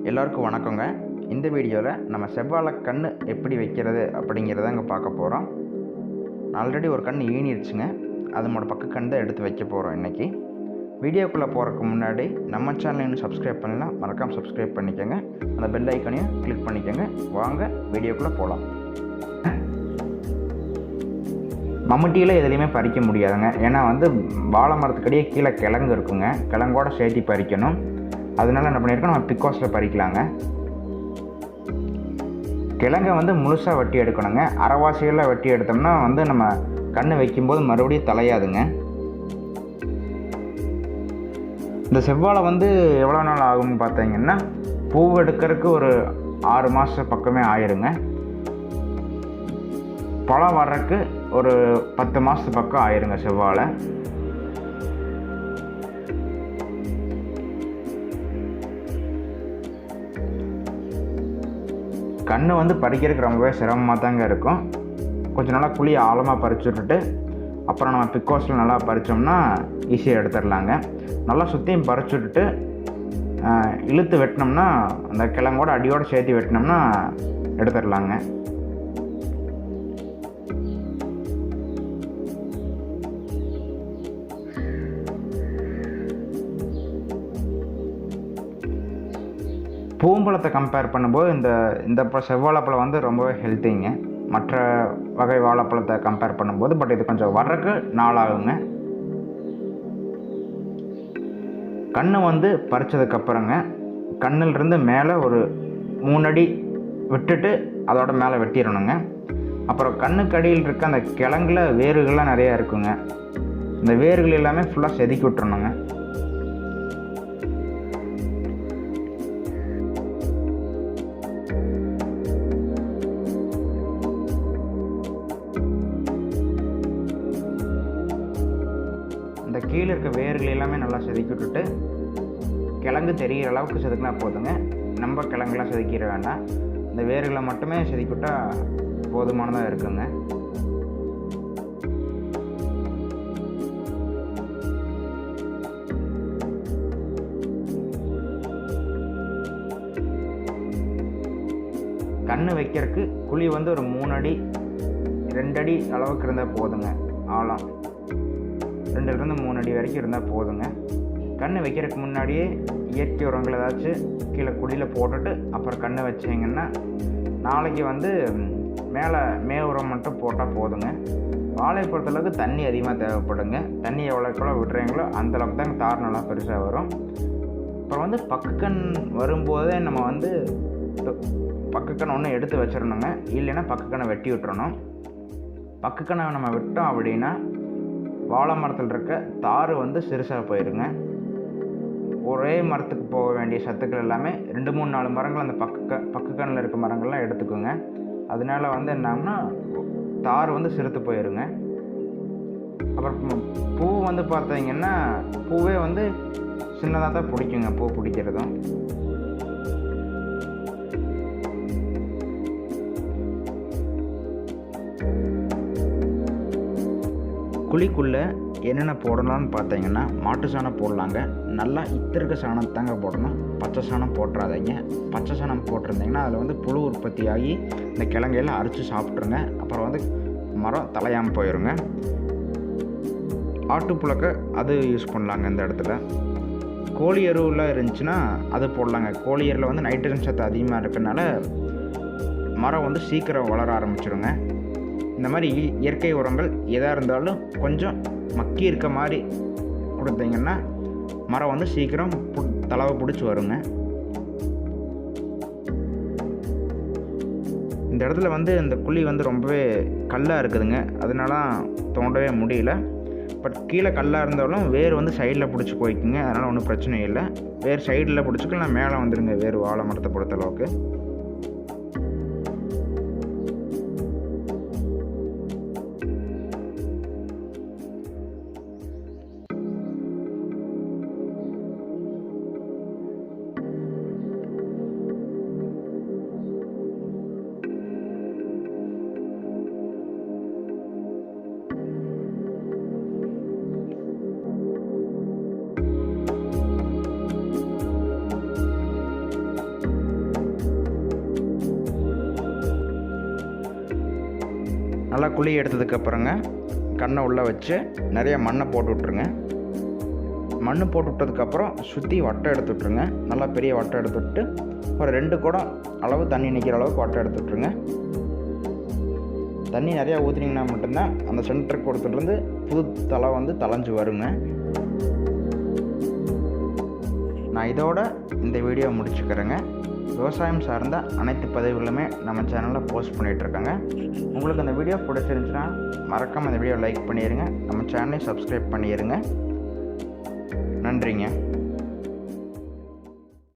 எல்லாருக்கும் வணக்கங்க. இந்த வீடியோவில் நம்ம செவ்வாழை கன்று எப்படி வைக்கிறது அப்படிங்கிறத இங்கே பார்க்க போகிறோம். ஆல்ரெடி ஒரு கன்று ஈனிடுச்சுங்க. அதனோட பக்க கன்று தான் எடுத்து வைக்க போகிறோம் இன்றைக்கி. வீடியோக்குள்ளே போகிறதுக்கு முன்னாடி நம்ம சேனலை இன்னும் சப்ஸ்கிரைப் பண்ணலாம், மறக்காமல் சப்ஸ்கிரைப் பண்ணிக்கோங்க. அந்த பெல் ஐக்கனையும் கிளிக் பண்ணிக்கோங்க. வாங்க வீடியோக்குள்ளே போகலாம். மம்முட்டியில் எதுலேயுமே பறிக்க முடியாதுங்க. ஏன்னா வாழை மரத்துக்கடியே கீழே கிழங்கு இருக்குங்க. கிழங்கோட சேர்த்தி பறிக்கணும். அதனால என்ன பண்ணியிருக்கோம், நம்ம பிக்கோஸில் பறிக்கலாங்க. கிழங்கை முழுசாக வெட்டி எடுக்கணுங்க. அரைவாசியெல்லாம் வெட்டி எடுத்தோம்னா நம்ம கன்று வைக்கும்போது மறுபடியும் தலையாதுங்க. இந்த செவ்வாழை எவ்வளோ நாள் ஆகும்னு பார்த்தீங்கன்னா, பூ எடுக்கிறதுக்கு ஒரு 6 மாதம் பக்கமே ஆயிருங்க. பழம் வர்றதுக்கு ஒரு 10 மாதத்து பக்கம் ஆயிருங்க செவ்வாழை. கன்று பறிக்கிறதுக்கு ரொம்பவே சிரமமாக தாங்க இருக்கும். கொஞ்சம் நல்லா குழி ஆழமாக பறிச்சு விட்டுட்டு அப்புறம் நம்ம பிக்கோஸில் நல்லா பறித்தோம்னா ஈஸியாக எடுத்துடலாங்க. நல்லா சுற்றியும் பறிச்சு விட்டுட்டு இழுத்து வெட்டினோம்னா, அந்த கிழங்கோட அடியோடு சேர்த்து வெட்டினோம்னா எடுத்துடலாங்க. பூம்பழத்தை கம்பேர் பண்ணும்போது இந்த செவ்வாழைப்பழம் ரொம்பவே ஹெல்த்திங்க மற்ற வகை வாழைப்பழத்தை கம்பேர் பண்ணும்போது. பட் இது கொஞ்சம் வர்றதுக்கு நாளாகுங்க. கன்று பறித்ததுக்கப்புறங்க கண்ணிலிருந்து மேலே ஒரு 3 அடி விட்டுட்டு அதோட மேலே வெட்டிடணுங்க. அப்புறம் கண்ணுக்கடியில் இருக்க அந்த கிழங்குல வேர்கள்லாம் நிறையா இருக்குங்க. இந்த வேர்கள் எல்லாமே ஃபுல்லாக செதுக்கி விட்டுறணுங்க. இந்த கீழே இருக்க வேர்கள் எல்லாமே நல்லா செதுக்கி விட்டுட்டு கிழங்கு தெரிகிற அளவுக்கு செதுக்கினா போதுங்க. நம்ம கிழங்குலாம் செதுக்கிட வேண்டாம். இந்த வேர்களை மட்டுமே செதுக்கி விட்டால் போதுமானதாக இருக்குங்க. கன்று வைக்கிறதுக்கு குழி ஒரு 3 அடி 2 அடி அளவுக்கு இருந்தால் போதுங்க. ஆழம் 2லேருந்து 3 அடி வரைக்கும் இருந்தால் போதுங்க. கன்று வைக்கிறதுக்கு முன்னாடியே இயற்கை உரங்கள் ஏதாச்சும் கீழே குழியில் போட்டுட்டு அப்புறம் கன்று வச்சிங்கன்னா நாளைக்கு மேலே மே உரம் மட்டும் போட்டால் போதுங்க. வாழை பொறுத்தளவுக்கு தண்ணி அதிகமாக தேவைப்படுங்க. தண்ணி எவ்வளோக்குள்ள விட்டுறீங்களோ அந்தளவுக்கு தாங்க தார் நல்லா பெருசாக வரும். அப்புறம் பக்கக்கண் வரும்போதே நம்ம பக்கக்கண் ஒன்று எடுத்து வச்சிடணுங்க. இல்லைன்னா பக்கக்கண்ணை வெட்டி விட்டுறணும். பக்கக்கண்ணை நம்ம விட்டோம் அப்படின்னா வாழை மரத்தில் இருக்க தார் சிறுசாக போயிடுங்க. ஒரே மரத்துக்கு போக வேண்டிய சத்துக்கள் எல்லாமே 2-3-4 மரங்கள் அந்த பக்கக்கண்ணில் இருக்க மரங்கள்லாம் எடுத்துக்குங்க. அதனால என்னன்னா தார் சிறுத்து போயிடுங்க. அப்புறம் பூ பார்த்தீங்கன்னா பூவே சின்னதாக தான் பிடிக்குங்க. பூ பிடிக்கிறதும் குழிக்குள்ளே என்னென்ன போடலாம்னு பார்த்தீங்கன்னா, மாட்டு சாணம் போடலாங்க. நல்லா இத்திருக்க சாணத்தாங்க போடணும். பச்சை சாணம் போட்டுறாதீங்க. பச்சை சாணம் போட்டிருந்தீங்கன்னா அதில் புழு உற்பத்தி ஆகி இந்த கிழங்கையெல்லாம் அரிச்சு சாப்பிட்ருங்க. அப்புறம் மரம் தலையாமல் போயிடுங்க. ஆட்டுப்புழக்க அது யூஸ் பண்ணலாங்க. இந்த இடத்துல கோழி எருவில் இருந்துச்சுன்னா அது போடலாங்க. கோழி எருவில் நைட்ரஜன் சத்து அதிகமாக இருக்கிறதுனால மரம் சீக்கிரம் வளர ஆரம்பிச்சிடுங்க. இந்த மாதிரி இயற்கை உரங்கள் எதாக இருந்தாலும் கொஞ்சம் மக்கி இருக்க மாதிரி கொடுத்தீங்கன்னா மரம் சீக்கிரம் தளவை பிடிச்சி வருங்க. இந்த இடத்துல இந்த குழி ரொம்பவே கல்லாக இருக்குதுங்க. அதனால தோண்டவே முடியல. பட் கீழே கல்லாக இருந்தாலும் வேர் சைடில் பிடிச்சி போய்க்குங்க. அதனால் ஒன்றும் பிரச்சனை இல்லை. வேர் சைடில் பிடிச்சிக்கலாம், மேலே வந்துடுங்க வேர் வாழை மரத்தை பொறுத்த அளவுக்கு. நல்லா குழி எடுத்ததுக்கப்புறங்க கண்ணை உள்ளே வச்சு நிறைய மண்ணை போட்டு விட்ருங்க. மண் போட்டு விட்டதுக்கப்புறம் சுற்றி வட்டம் எடுத்து விட்ருங்க. நல்லா பெரிய வட்டம் எடுத்து விட்டு ஒரு 2 குடம் அளவு தண்ணி நிற்கிற அளவுக்கு வட்டம் எடுத்து விட்ருங்க. தண்ணி நிறையா ஊற்றினீங்கன்னா மட்டும்தான் அந்த சென்டருக்கு கொடுத்துட்டு புது தலை தளைஞ்சு வருங்க. நான் இதோட இந்த வீடியோ முடிச்சுக்கிறேங்க. விவசாயம் சார்ந்த அனைத்து பதிவுகளுமே நம்ம சேனலில் போஸ்ட் பண்ணிகிட்ருக்கேங்க. உங்களுக்கு அந்த வீடியோ பிடிச்சிருந்துச்சுன்னா மறக்காமல் அந்த வீடியோ லைக் பண்ணிடுங்க. நம்ம சேனலை சப்ஸ்கிரைப் பண்ணிடுங்க. நன்றிங்க.